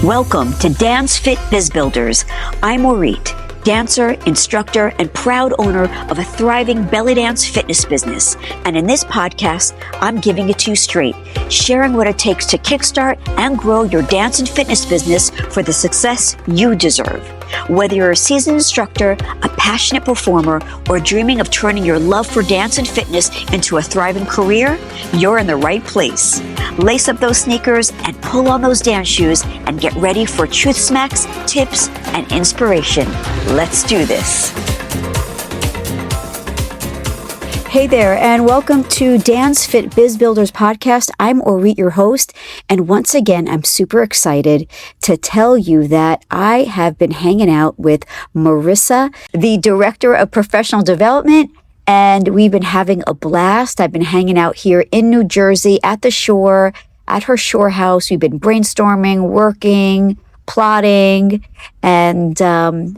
Welcome to DanceFit Biz Builders. I'm Orit, dancer, instructor, and proud owner of a thriving belly dance fitness business. And in this podcast, I'm giving it to you straight, sharing what it takes to kickstart and grow your dance and fitness business for the success you deserve. Whether you're a seasoned instructor, a passionate performer, or dreaming of turning your love for dance and fitness into a thriving career, you're in the right place. Lace up those sneakers and pull on those dance shoes and get ready for truth smacks, tips, and inspiration. Let's do this. Hey there, and welcome to DanceFit Biz Builders podcast. I'm Orit, your host, and once again, I'm super excited to tell you that I have been hanging out with Marisa, the Director of Professional Development, and we've been having a blast. I've been hanging out here in New Jersey at the shore, at her shore house. We've been brainstorming, working, plotting, and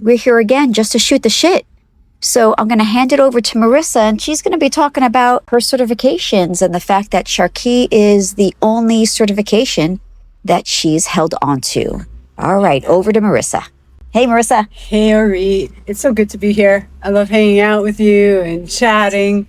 we're here again just to shoot the shit. So I'm going to hand it over to Marisa, and she's going to be talking about her certifications and the fact that SharQui is the only certification that she's held onto. All right, over to Marisa. Hey, Marisa. Hey, Orit. It's so good to be here. I love hanging out with you and chatting.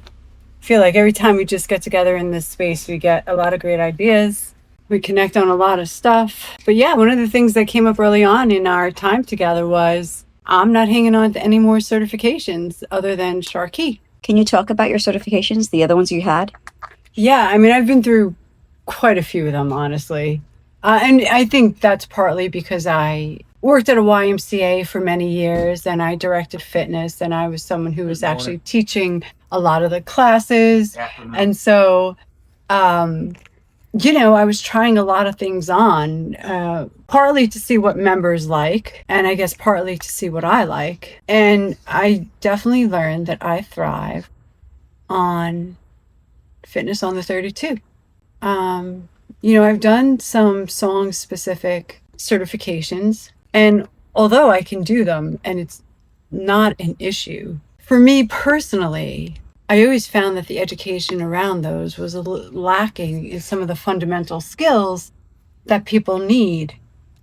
I feel like every time we just get together in this space, we get a lot of great ideas. We connect on a lot of stuff. But yeah, one of the things that came up early on in our time together was I'm not hanging on to any more certifications other than SharQui. Can you talk about your certifications, the other ones you had? Yeah, I mean, I've been through quite a few of them, honestly. And I think that's partly because I worked at a YMCA for many years, and I directed fitness, and I was someone who was actually teaching a lot of the classes. And so, I was trying a lot of things on, partly to see what members like, and I guess partly to see what I like. And I definitely learned that I thrive on fitness on the 32. I've done some song-specific certifications, and although I can do them, and it's not an issue, for me personally, I always found that the education around those was lacking in some of the fundamental skills that people need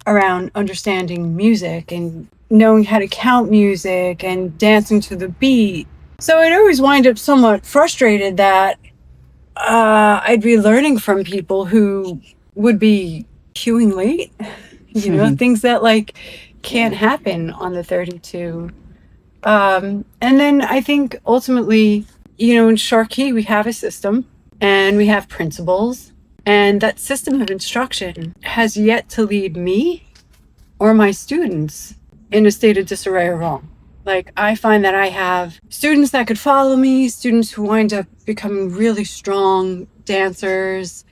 around understanding music and knowing how to count music and dancing to the beat. So I'd always wind up somewhat frustrated that I'd be learning from people who would be cueing late, things that can't happen on the 32. And then I think ultimately, in SharQui, we have a system and we have principles, and that system of instruction has yet to lead me or my students in a state of disarray or wrong. I find that I have students that could follow me, students who wind up becoming really strong dancers,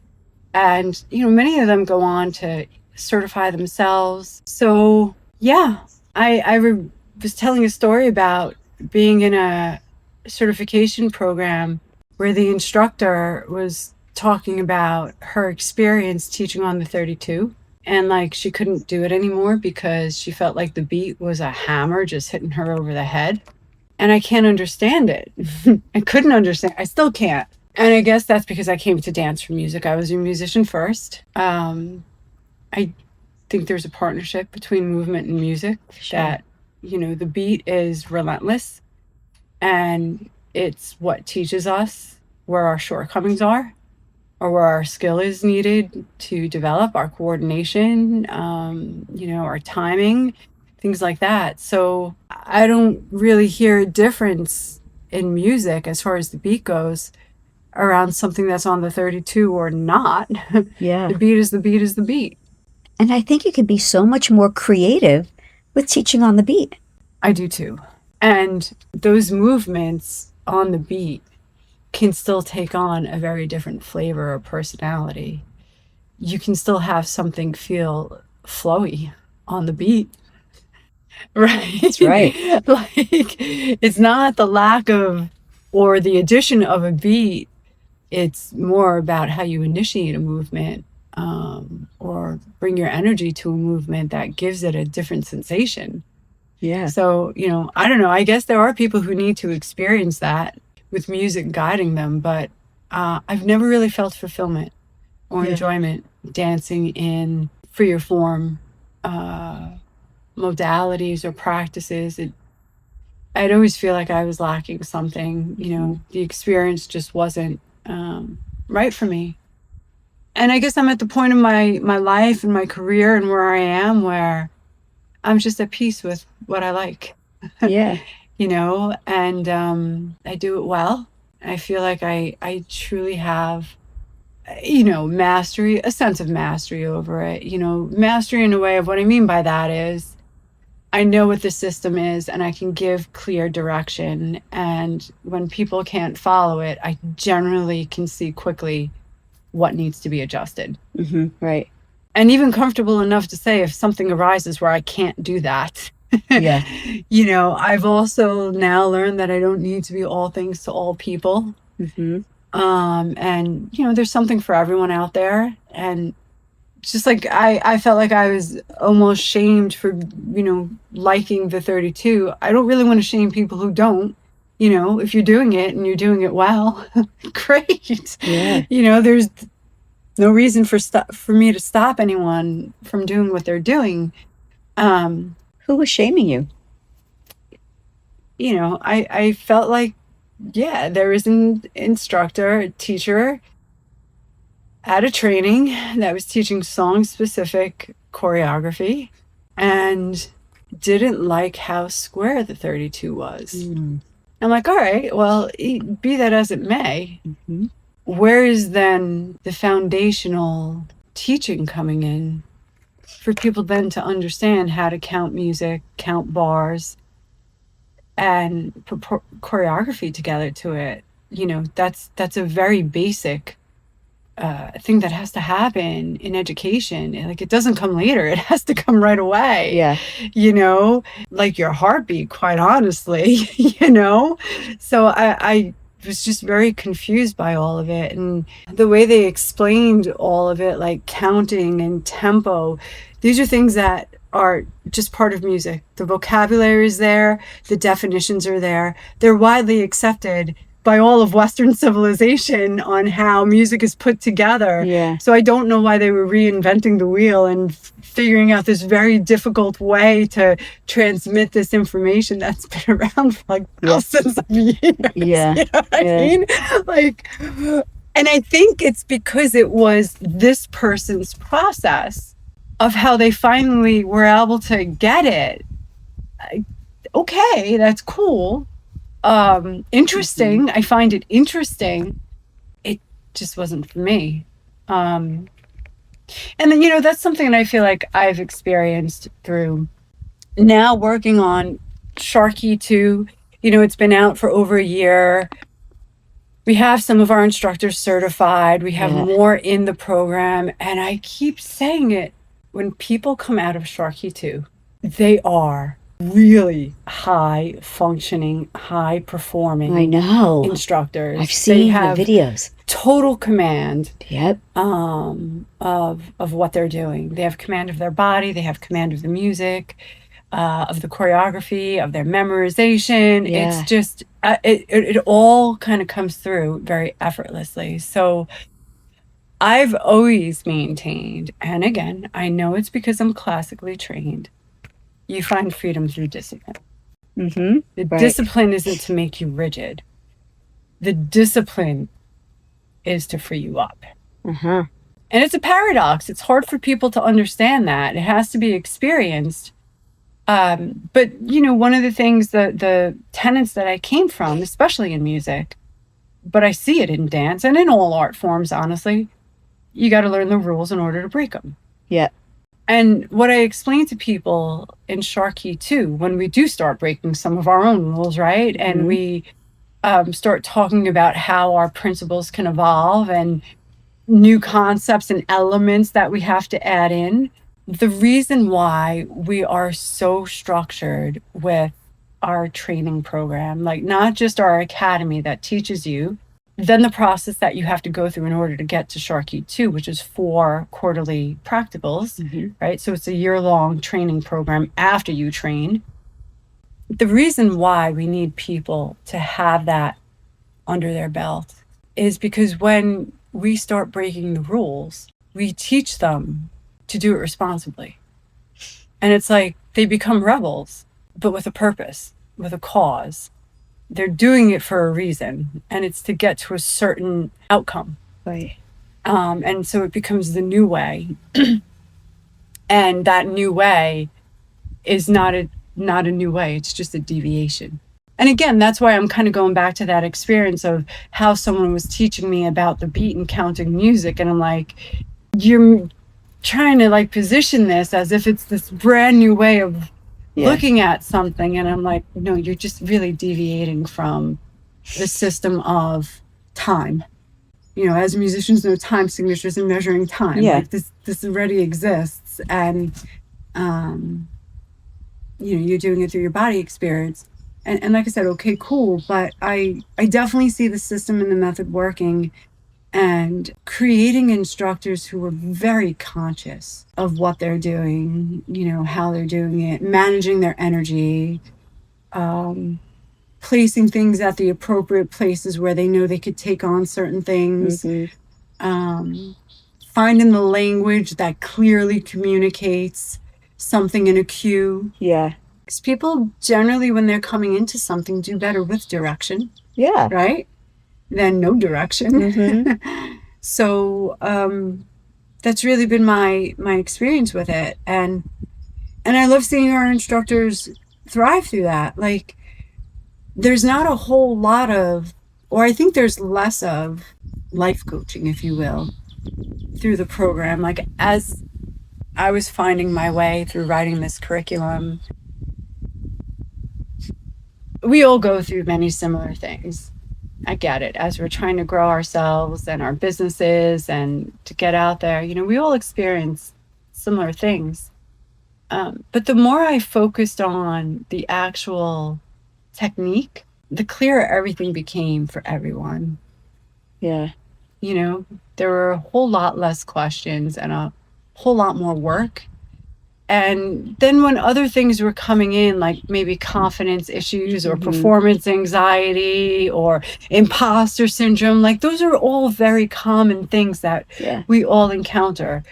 and, many of them go on to certify themselves. So, yeah, I was telling a story about being in a certification program where the instructor was talking about her experience teaching on the 32, and she couldn't do it anymore because she felt like the beat was a hammer just hitting her over the head. And I can't understand it. I couldn't understand. I still can't. And I guess that's because I came to dance for music. I was a musician first. I think there's a partnership between movement and music. Sure. That the beat is relentless, and it's what teaches us where our shortcomings are or where our skill is needed to develop our coordination, our timing, things like that. So I don't really hear a difference in music as far as the beat goes around something that's on the 32 or not. Yeah. The beat is the beat is the beat. And I think you can be so much more creative with teaching on the beat. I do too. And those movements on the beat can still take on a very different flavor or personality. You can still have something feel flowy on the beat. Right? That's right. It's not the lack of or the addition of a beat. It's more about how you initiate a movement, or bring your energy to a movement that gives it a different sensation. Yeah. So, I don't know. I guess there are people who need to experience that with music guiding them, but I've never really felt fulfillment or enjoyment dancing in freer form modalities or practices, I'd always feel like I was lacking something. The experience just wasn't right for me. And I guess I'm at the point in my life and my career and where I am where I'm just at peace with what I like. Yeah. And I do it well. I feel like I truly have, mastery, a sense of mastery over it. Mastery in a way of what I mean by that is I know what the system is and I can give clear direction. And when people can't follow it, I generally can see quickly what needs to be adjusted. Mm-hmm. Right. And even comfortable enough to say if something arises where I can't do that. Yeah. I've also now learned that I don't need to be all things to all people. Mm-hmm. And there's something for everyone out there. And just like I felt like I was almost shamed for, liking the 32. I don't really want to shame people who don't. If you're doing it and you're doing it well, great. Yeah. There's no reason for me to stop anyone from doing what they're doing. Who was shaming you? I felt like, there was an instructor, a teacher at a training that was teaching song-specific choreography and didn't like how square the 32 was. Mm. I'm like, all right, well, be that as it may, Mm-hmm. where is then the foundational teaching coming in for people then to understand how to count music, count bars, and put choreography together to it? That's a very basic thing that has to happen in education. Like, it doesn't come later. It has to come right away. Yeah. Like your heartbeat, quite honestly, So I was just very confused by all of it. And the way they explained all of it, like counting and tempo, these are things that are just part of music. The vocabulary is there. The definitions are there. They're widely accepted by all of Western civilization on how music is put together. Yeah. So I don't know why they were reinventing the wheel and figuring out this very difficult way to transmit this information that's been around for like thousands of years. Yeah. You know what I mean? Like, and I think it's because it was this person's process of how they finally were able to get it. Okay, that's cool. Interesting. I find it interesting. It just wasn't for me. And then, that's something that I feel like I've experienced through now working on SharQui 2. It's been out for over a year. We have some of our instructors certified. We have more in the program. And I keep saying it, when people come out of SharQui 2, they are really high functioning, high performing instructors. I've seen the videos. Total command Yep. of what they're doing. They have command of their body, they have command of the music, of the choreography, of their memorization. Yeah. It's just it all kind of comes through very effortlessly. So I've always maintained, and again, I know it's because I'm classically trained, you find freedom through discipline. Mm-hmm. The discipline isn't to make you rigid. The discipline is to free you up. Uh-huh. And it's a paradox. It's hard for people to understand that. It has to be experienced. But, one of the things, the tenets that I came from, especially in music, but I see it in dance and in all art forms, honestly, you got to learn the rules in order to break them. Yeah. And what I explain to people in SharQui 2, when we do start breaking some of our own rules, right? And we start talking about how our principles can evolve and new concepts and elements that we have to add in. The reason why we are so structured with our training program, like not just our academy that teaches you, then the process that you have to go through in order to get to SharQui 2, which is 4 quarterly practicals, right? So it's a year-long training program after you train. The reason why we need people to have that under their belt is because when we start breaking the rules, we teach them to do it responsibly. And it's like they become rebels, but with a purpose, with a cause. They're doing it for a reason, and it's to get to a certain outcome. Right. And so it becomes the new way. And that new way is not a new way. It's just a deviation. And again, that's why I'm kind of going back to that experience of how someone was teaching me about the beat and counting music. And I'm like, you're trying to like position this as if it's this brand new way of looking at something. And I'm like, no, you're just really deviating from the system of time. You know, as musicians know time signatures and measuring time. Yeah. Like this already exists. And, you know, you're doing it through your body experience. And like I said, okay, cool. But I definitely see the system and the method working and creating instructors who are very conscious of what they're doing, you know, how they're doing it, managing their energy, placing things at the appropriate places where they know they could take on certain things, finding the language that clearly communicates something in a cue. Yeah. Because people generally, when they're coming into something, do better with direction. Yeah. Right? Than no direction. So that's really been my experience with it. And I love seeing our instructors thrive through that. Like, there's not a whole lot of, or I think there's less of life coaching, if you will, through the program. Like, as I was finding my way through writing this curriculum, we all go through many similar things. I get it. As we're trying to grow ourselves and our businesses and to get out there, you know, we all experience similar things. But the more I focused on the actual technique, the clearer everything became for everyone. Yeah. You know, there were a whole lot less questions and a whole lot more work. And then when other things were coming in, like maybe confidence issues or performance anxiety or imposter syndrome, like those are all very common things that we all encounter.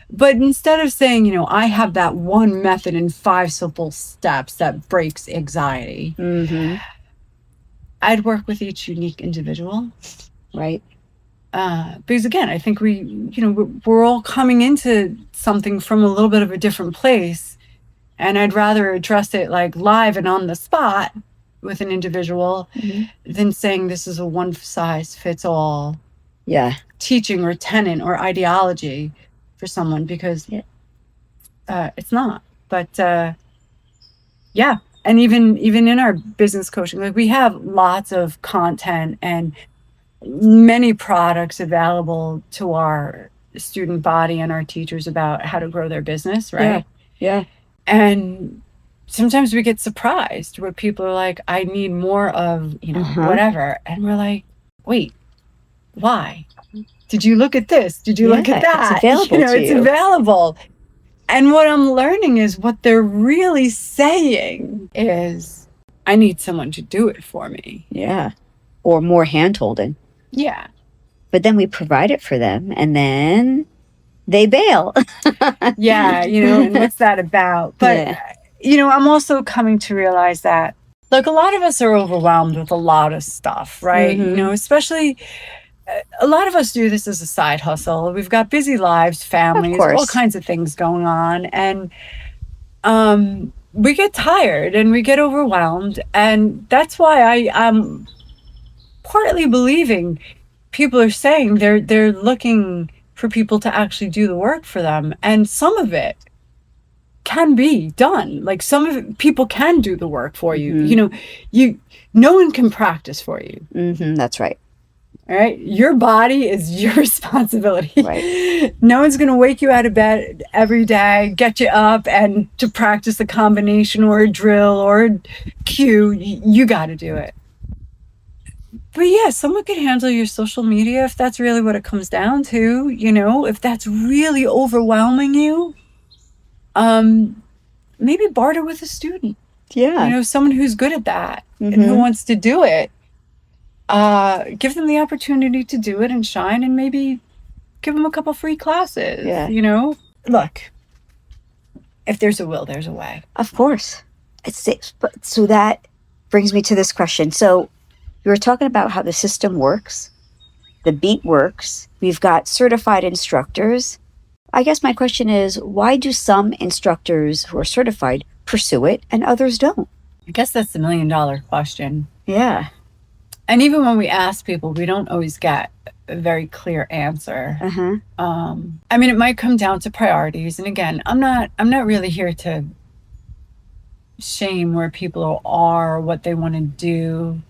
But instead of saying, you know, I have that one method in 5 simple steps that breaks anxiety, I'd work with each unique individual. Right. Because again, I think we're all coming into something from a little bit of a different place, and I'd rather address it like live and on the spot with an individual than saying this is a one size fits all teaching or tenet or ideology for someone, because it's not. But and even in our business coaching, like we have lots of content and many products available to our student body and our teachers about how to grow their business, right? Yeah. And sometimes we get surprised where people are like, I need more of, you know, whatever. And we're like, wait, why? Did you look at this? Did you look at that? It's available to it's you. Available. And what I'm learning is what they're really saying is, I need someone to do it for me. Yeah. Or more hand-holding. Yeah. But then we provide it for them, and then they bail. Yeah, you know, and what's that about? But, you know, I'm also coming to realize that, like, a lot of us are overwhelmed with a lot of stuff, right? You know, especially a lot of us do this as a side hustle. We've got busy lives, families, all kinds of things going on. And we get tired and we get overwhelmed. And that's why I'm partly believing people are saying they're looking for people to actually do the work for them. And some of it can be done. Like some of it, people can do the work for you. You know, no one can practice for you. That's right. All right. Your body is your responsibility. Right. No one's going to wake you out of bed every day, get you up and to practice a combination or a drill or a cue. You got to do it. But yeah, someone could handle your social media if that's really what it comes down to, you know, if that's really overwhelming you, maybe barter with a student. Yeah. You know, someone who's good at that and who wants to do it. Give them the opportunity to do it and shine, and maybe give them a couple free classes. Yeah. You know, look, if there's a will, there's a way. Of course. So that brings me to this question. So you were talking about how the system works, the beat works. We've got certified instructors. I guess my question is, why do some instructors who are certified pursue it and others don't? I guess that's the $1 million question. Yeah. And even when we ask people, we don't always get a very clear answer. Uh-huh. I mean, it might come down to priorities. And again, I'm not really here to shame where people are, what they want to do.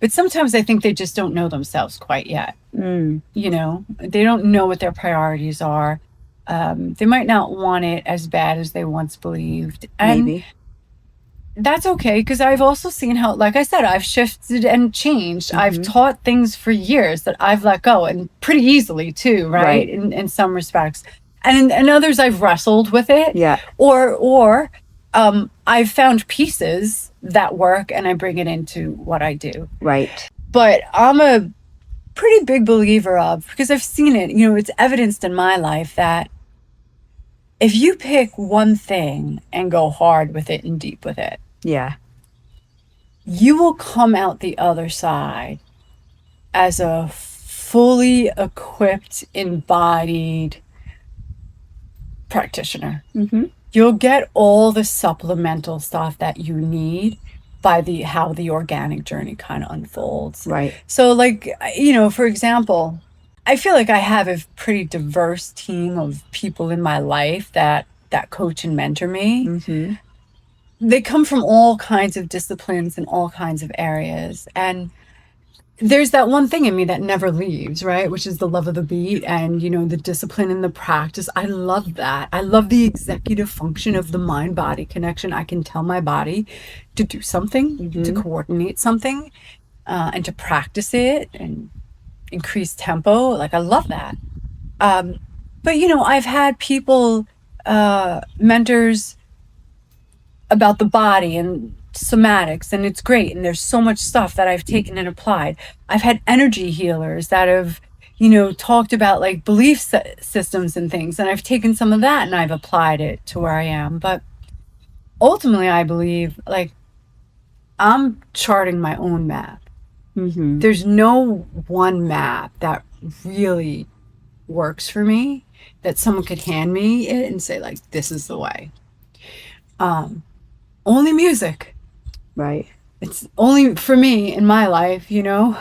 But sometimes I think they just don't know themselves quite yet. You know, they don't know what their priorities are. They might not want it as bad as they once believed. And Maybe. that's okay, because I've also seen how, like I said, I've shifted and changed. I've taught things for years that I've let go, and pretty easily too, right? In some respects. And in others, I've wrestled with it. Yeah. Or I've found pieces that work and I bring it into what I do. Right. But I'm a pretty big believer of, because I've seen it, you know, it's evidenced in my life that if you pick one thing and go hard with it and deep with it, Yeah. you will come out the other side as a fully equipped, embodied practitioner. You'll get all the supplemental stuff that you need by how the organic journey kind of unfolds. Right. So, like, you know, for example, I feel like I have a pretty diverse team of people in my life that coach and mentor me. They come from all kinds of disciplines and all kinds of areas. And there's that one thing in me that never leaves, right? Which is the love of the beat and, you know, the discipline and the practice. I love that. I love the executive function of the mind-body connection. I can tell my body to do something, to coordinate something, and to practice it and increase tempo. Like, I love that. But, you know, I've had people, mentors about the body and somatics, and it's great. And there's so much stuff that I've taken and applied. I've had energy healers that have, you know, talked about like belief systems and things. And I've taken some of that and I've applied it to where I am. But ultimately, I believe like I'm charting my own map. There's no one map that really works for me, that someone could hand me it and say like, this is the way. Only music. Right. It's only for me in my life, you know.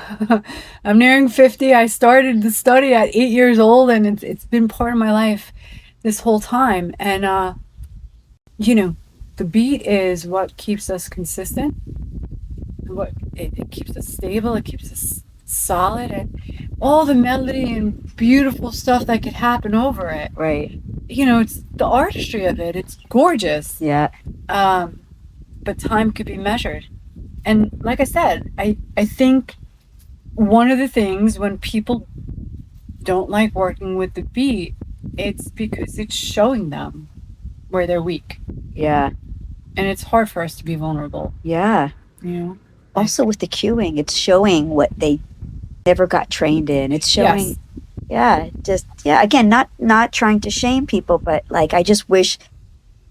I'm nearing 50. I started the study at 8 years old, and it's been part of my life this whole time. And, you know, the beat is what keeps us consistent. It keeps us stable. It keeps us solid. And all the melody and beautiful stuff that could happen over it. Right. You know, it's the artistry of it. It's gorgeous. Yeah. But time could be measured. And like I said, I think one of the things when people don't like working with the beat, it's because it's showing them where they're weak. Yeah. And it's hard for us to be vulnerable. Yeah. You know? Also with the cueing, it's showing what they never got trained in. It's showing, again, not trying to shame people, but like, I just wish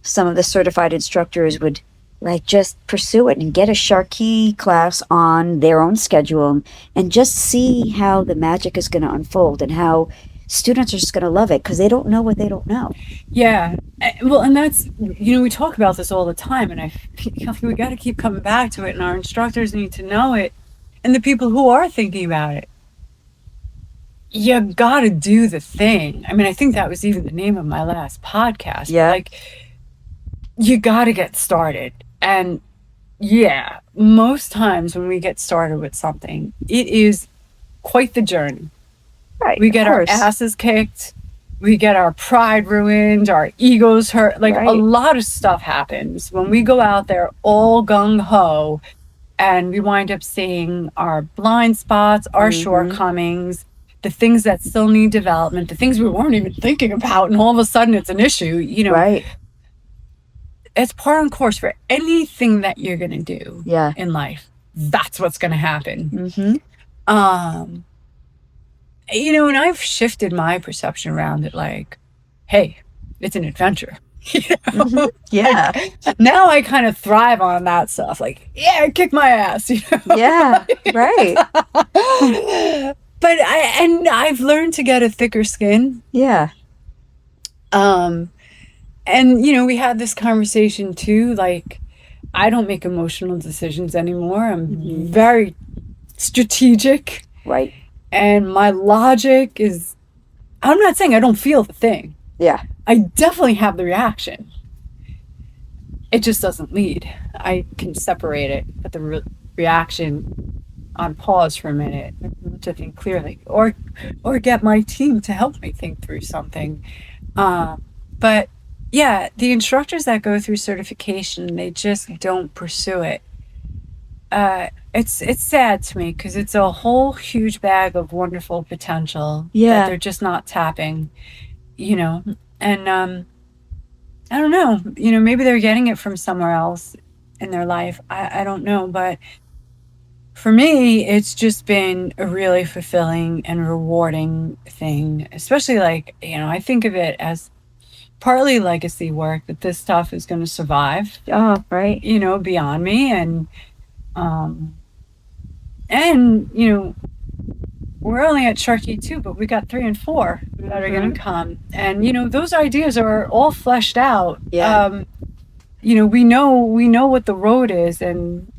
some of the certified instructors would like just pursue it and get a SharQui class on their own schedule and just see how the magic is going to unfold and how students are just going to love it because they don't know what they don't know. Yeah. Well, and that's, you know, we talk about this all the time, and I feel like we got to keep coming back to it, and our instructors need to know it, and the people who are thinking about it. You got to do the thing. I mean, I think that was even the name of my last podcast. Yeah. Like, you got to get started. And yeah, most times when we get started with something, it is quite the journey. Right. We get our asses kicked. We get our pride ruined, our egos hurt. Like a lot of stuff happens when we go out there all gung-ho, and we wind up seeing our blind spots, our shortcomings, the things that still need development, the things we weren't even thinking about, and all of a sudden it's an issue, you know. Right. It's par on course for anything that you're going to do in life. That's what's going to happen. You know, and I've shifted my perception around it like, hey, it's an adventure. You know? Mhm. Yeah. Now I kind of thrive on that stuff. Like, yeah, kick my ass. You know? Yeah. Right. But I've learned to get a thicker skin. Yeah. And we had this conversation too. Like, I don't make emotional decisions anymore. I'm very strategic. Right. And my logic is, I'm not saying I don't feel the thing. Yeah. I definitely have the reaction. It just doesn't lead. I can separate it, put the reaction on pause for a minute to think clearly, or get my team to help me think through something. But yeah, the instructors that go through certification, they just don't pursue it. It's sad to me because it's a whole huge bag of wonderful potential that they're just not tapping, and I don't know, maybe they're getting it from somewhere else in their life. I don't know, but for me, it's just been a really fulfilling and rewarding thing, especially I think of it as partly legacy work, that this stuff is going to survive. Oh, right. Beyond me. And we're only at SharQui 2, but we got 3 and 4 that are going to come. And, those ideas are all fleshed out. Yeah. We know what the road is, and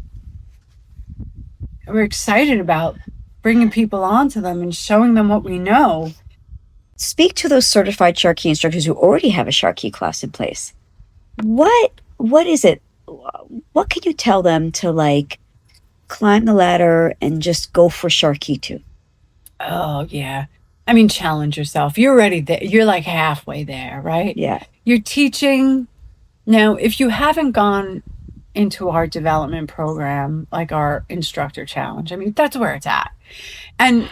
we're excited about bringing people onto them and showing them what we know. Speak to those certified SharQui instructors who already have a SharQui class in place. What is it? What can you tell them to climb the ladder and just go for SharQui 2? Oh, yeah. I mean, challenge yourself. You're already there. You're like halfway there, right? Yeah. You're teaching. Now, if you haven't gone into our development program, like our instructor challenge, I mean, that's where it's at. And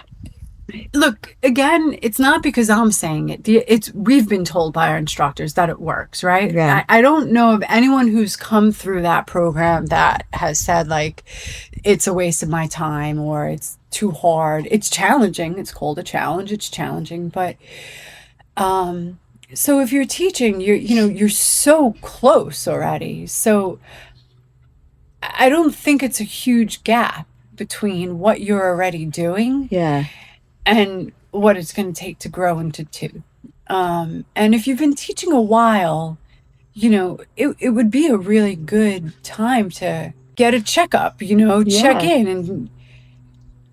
look, again, it's not because I'm saying it. We've been told by our instructors that it works, right? Yeah. I don't know of anyone who's come through that program that has said it's a waste of my time or it's too hard. It's challenging. It's called a challenge. It's challenging, but so if you're teaching, you're so close already. So I don't think it's a huge gap between what you're already doing. Yeah. And what it's going to take to grow into 2. And if you've been teaching a while, it would be a really good time to get a checkup, check in. And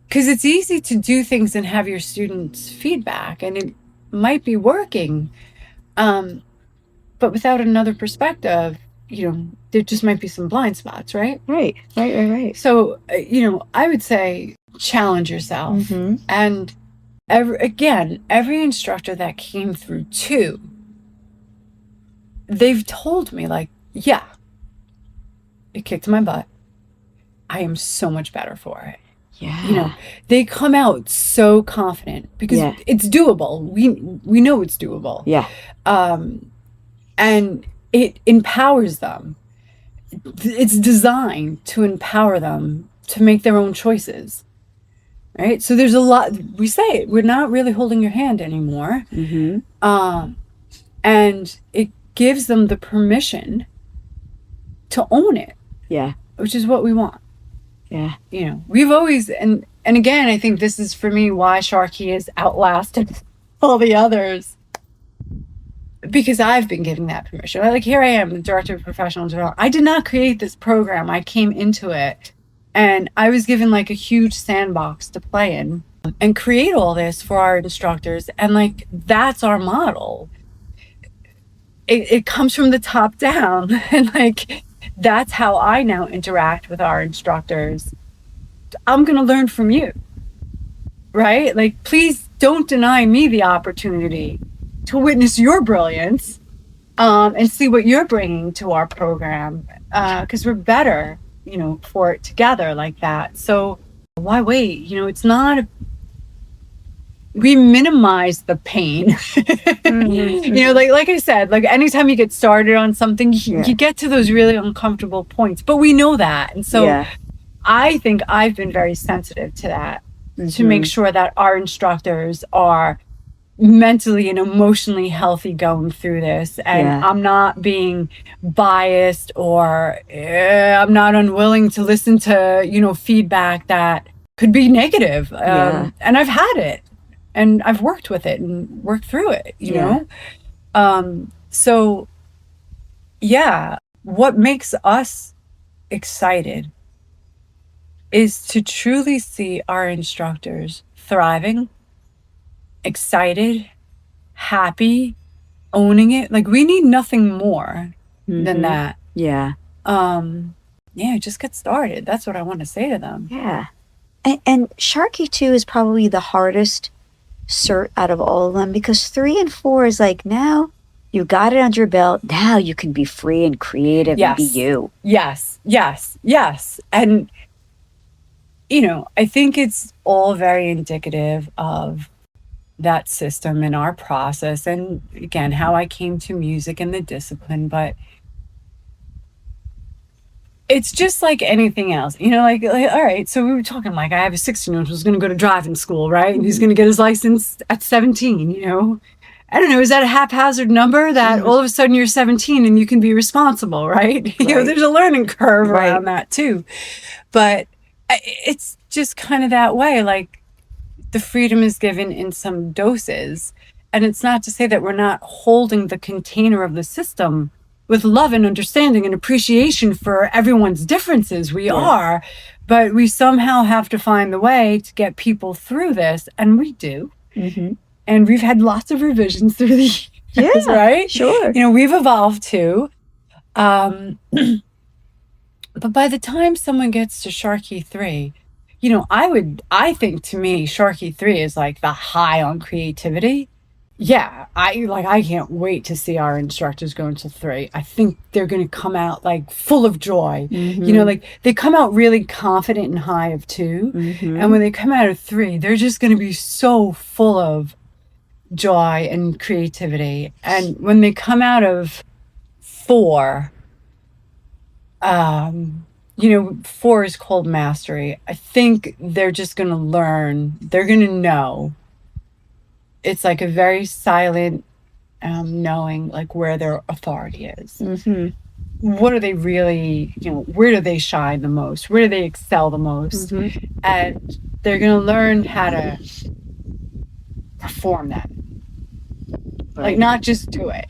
because it's easy to do things and have your students' feedback, and it might be working. But without another perspective, there just might be some blind spots, right? Right. So, I would say challenge yourself. Mm-hmm. And every instructor that came through 2, they've told me yeah, it kicked my butt. I am so much better for it. Yeah. They come out so confident because it's doable. We know it's doable. Yeah. And it empowers them. It's designed to empower them to make their own choices. Right? So there's a lot, we say it, we're not really holding your hand anymore. Mm-hmm. And it gives them the permission to own it. Yeah. Which is what we want. Yeah. We've always, and again, I think this is for me why SharQui has outlasted all the others. Because I've been given that permission. Here I am, the director of professional development. I did not create this program. I came into it. And I was given a huge sandbox to play in and create all this for our instructors. And that's our model. It comes from the top down. And that's how I now interact with our instructors. I'm going to learn from you, right? Please don't deny me the opportunity to witness your brilliance and see what you're bringing to our program. Because we're better for it together like that. So why wait? It's not, we minimize the pain. Mm-hmm. Like I said, anytime you get started on something, you get to those really uncomfortable points, but we know that. And so I think I've been very sensitive to that, to make sure that our instructors are mentally and emotionally healthy going through this. And Yeah. I'm not being biased, or I'm not unwilling to listen to, feedback that could be negative. Yeah. And I've had it, and I've worked with it and worked through it, Yeah. So yeah, what makes us excited is to truly see our instructors thriving, excited, happy, owning it. Like, we need nothing more than that. Yeah. Yeah, just get started. That's what I want to say to them. Yeah. And SharQui 2 is probably the hardest cert out of all of them, because 3 and 4 is like, now you got it under your belt. Now you can be free and creative and be you. Yes. And, I think it's all very indicative of that system and our process, and again, how I came to music and the discipline. But it's just like anything else, like, all right, so we were talking, like, I have a 16-year-old who's going to go to driving school, right? And he's going to get his license at 17, I don't know, is that a haphazard number that all of a sudden you're 17 and you can be responsible, right? There's a learning curve around that too. But it's just kind of that way. Like, the freedom is given in some doses. And it's not to say that we're not holding the container of the system with love and understanding and appreciation for everyone's differences. We are, but we somehow have to find the way to get people through this. And we do. And we've had lots of revisions through the years, right? Sure. We've evolved too. But by the time someone gets to SharQui 3, I think, to me, SharQui 3 is like the high on creativity. Yeah, I can't wait to see our instructors go into 3. I think they're going to come out like full of joy. Like, they come out really confident and high of 2. And when they come out of 3, they're just going to be so full of joy and creativity. And when they come out of 4, 4 is called mastery. I think they're just going to learn. They're going to know. It's like a very silent knowing, like, where their authority is. What are they really, where do they shine the most? Where do they excel the most? And they're going to learn how to perform that. Like, not just do it.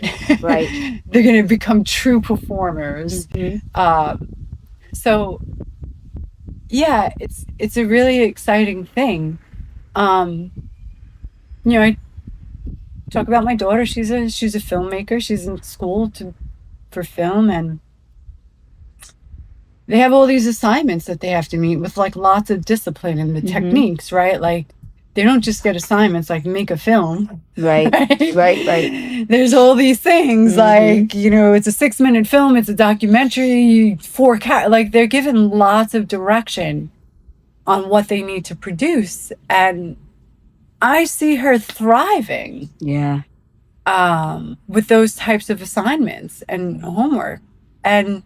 They're going to become true performers. So yeah, it's a really exciting thing. I talk about my daughter. She's a filmmaker. She's in school for film, and they have all these assignments that they have to meet with, like, lots of discipline and the techniques, right? Like, they don't just get assignments like make a film. Right. There's all these things, like, it's a 6-minute film, it's a documentary, 4K. Like, they're given lots of direction on what they need to produce. And I see her thriving. Yeah. With those types of assignments and homework. And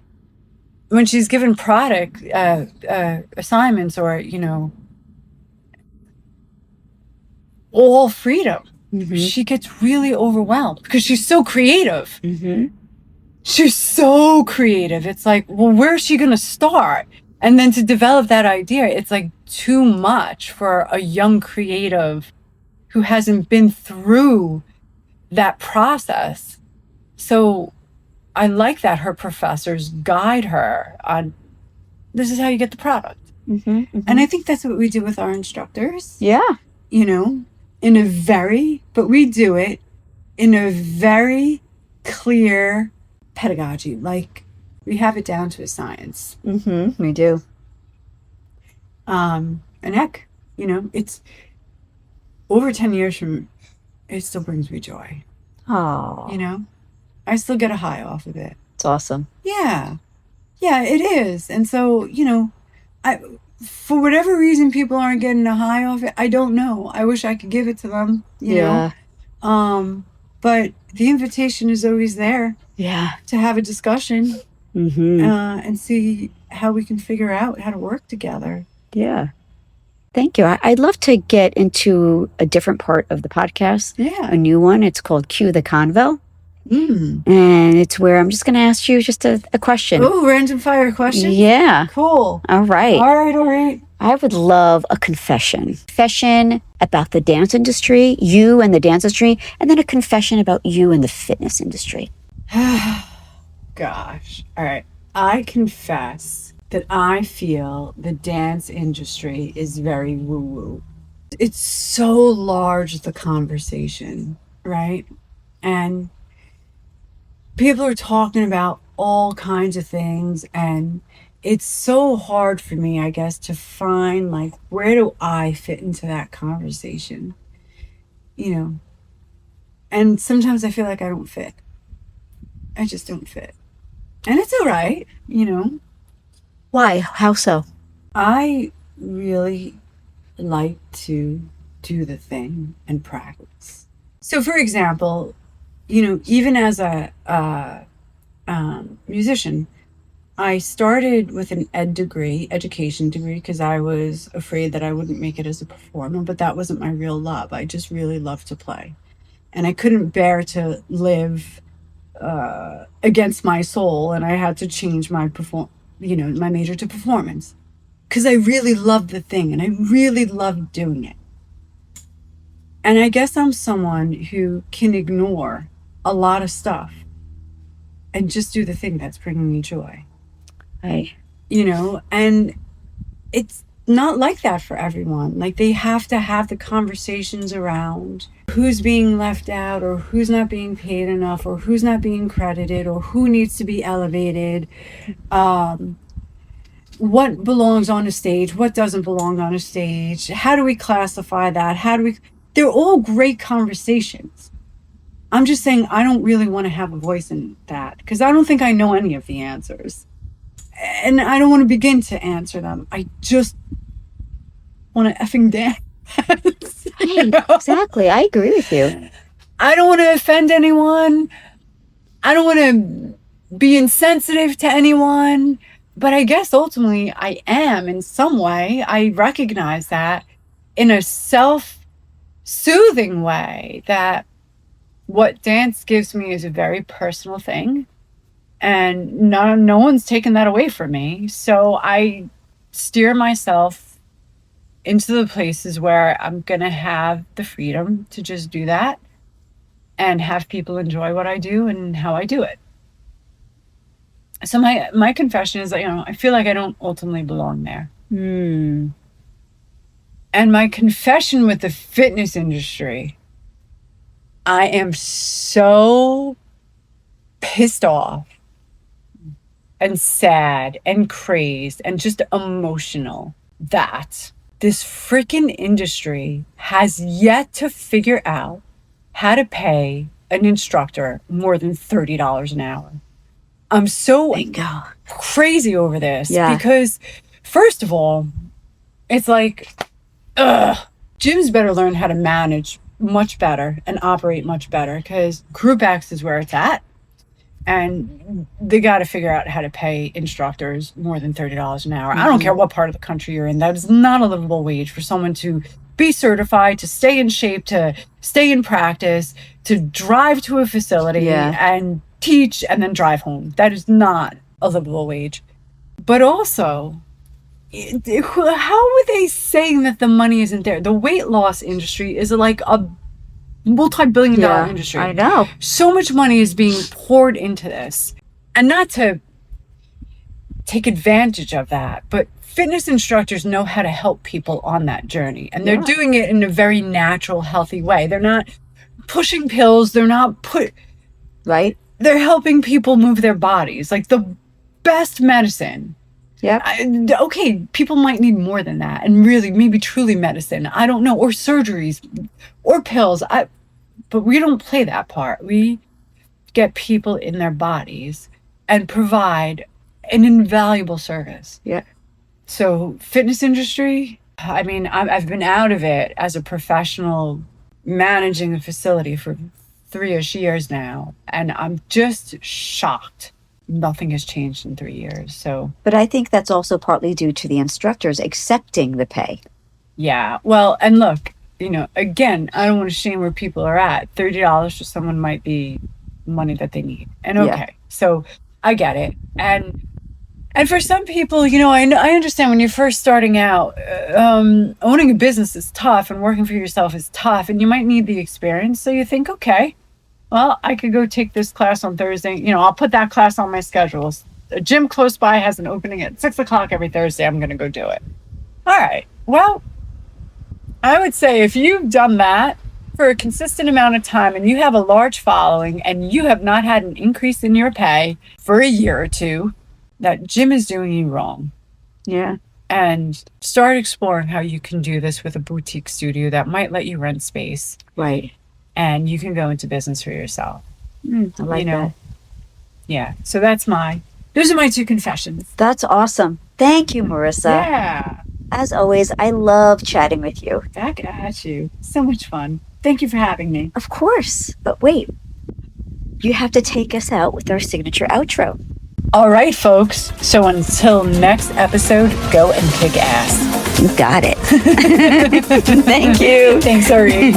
when she's given product assignments, or, all freedom, she gets really overwhelmed because she's so creative. She's so creative. It's like, well, where's she going to start? And then to develop that idea, it's like too much for a young creative who hasn't been through that process. So I like that her professors guide her on, this is how you get the product. And I think that's what we do with our instructors. Yeah. But we do it in a very clear pedagogy. Like, we have it down to a science. We do. And heck, it's over 10 years from, it still brings me joy. Oh. I still get a high off of it. It's awesome. Yeah, it is. And so, for whatever reason, people aren't getting a high off it. I don't know. I wish I could give it to them, you know. But the invitation is always there. Yeah. To have a discussion and see how we can figure out how to work together. Yeah. Thank you. I'd love to get into a different part of the podcast. Yeah. A new one. It's called Cue the Convo. Mm. And it's where I'm just going to ask you just a question. Oh, random fire question? Yeah. Cool. All right. All right. I would love a confession. Confession about the dance industry, you and the dance industry, and then a confession about you and the fitness industry. Gosh. All right. I confess that I feel the dance industry is very woo-woo. It's so large, the conversation, right? And people are talking about all kinds of things, and it's so hard for me, I guess, to find, like, where do I fit into that conversation? And sometimes I feel like I don't fit. I just don't fit. And it's all right. Why? How so? I really like to do the thing and practice. So, for example, even as a musician, I started with an education degree, because I was afraid that I wouldn't make it as a performer, but that wasn't my real love. I just really loved to play. And I couldn't bear to live against my soul, and I had to change my my major to performance, because I really loved the thing and I really loved doing it. And I guess I'm someone who can ignore a lot of stuff and just do the thing that's bringing me joy. And it's not like that for everyone. Like, they have to have the conversations around who's being left out, or who's not being paid enough, or who's not being credited, or who needs to be elevated, what belongs on a stage, what doesn't belong on a stage, how do we classify that, they're all great conversations. I'm just saying I don't really want to have a voice in that, because I don't think I know any of the answers. And I don't want to begin to answer them. I just want to effing dance. Exactly. I agree with you. I don't want to offend anyone. I don't want to be insensitive to anyone. But I guess ultimately I am in some way. I recognize that in a self-soothing way, that what dance gives me is a very personal thing. And no one's taken that away from me. So I steer myself into the places where I'm going to have the freedom to just do that and have people enjoy what I do and how I do it. So my confession is that, I feel like I don't ultimately belong there. And my confession with the fitness industry, I am so pissed off and sad and crazed and just emotional that this freaking industry has yet to figure out how to pay an instructor more than $30 an hour. I'm so crazy over this because, first of all, it's like, gyms better learn how to manage much better and operate much better, because Group X is where it's at. And they got to figure out how to pay instructors more than $30 an hour. I don't care what part of the country you're in. That is not a livable wage for someone to be certified, to stay in shape, to stay in practice, to drive to a facility and teach and then drive home. That is not a livable wage. But also, how are they saying that the money isn't there? The weight loss industry is like a multi-billion-dollar industry. I know. So much money is being poured into this. And not to take advantage of that, but fitness instructors know how to help people on that journey. And they're doing it in a very natural, healthy way. They're not pushing pills. They're not Right? They're helping people move their bodies. Like the best medicine. Okay, people might need more than that. And really, maybe truly medicine. I don't know. Or surgeries. Or pills. But we don't play that part. We get people in their bodies and provide an invaluable service. So fitness industry, I mean, I've been out of it as a professional managing a facility for 3-ish years now. And I'm just shocked. Nothing has changed in 3 years. But I think that's also partly due to the instructors accepting the pay. Yeah. Well, and look, again, I don't want to shame where people are at. $30 for someone might be money that they need. And okay. So I get it. And for some people, I understand when you're first starting out, owning a business is tough and working for yourself is tough, and you might need the experience. So you think, okay, well, I could go take this class on Thursday. I'll put that class on my schedule. A gym close by has an opening at 6:00 every Thursday. I'm going to go do it. All right. Well, I would say if you've done that for a consistent amount of time and you have a large following and you have not had an increase in your pay for a year or two, that gym is doing you wrong. Yeah. And start exploring how you can do this with a boutique studio that might let you rent space. Right. And you can go into business for yourself. I like that. Yeah. So those are my 2 confessions. That's awesome. Thank you, Marisa. Yeah. As always, I love chatting with you. Back at you. So much fun. Thank you for having me. Of course. But wait, you have to take us out with our signature outro. All right, folks. So until next episode, go and kick ass. You got it. Thank you. Thanks, Ari.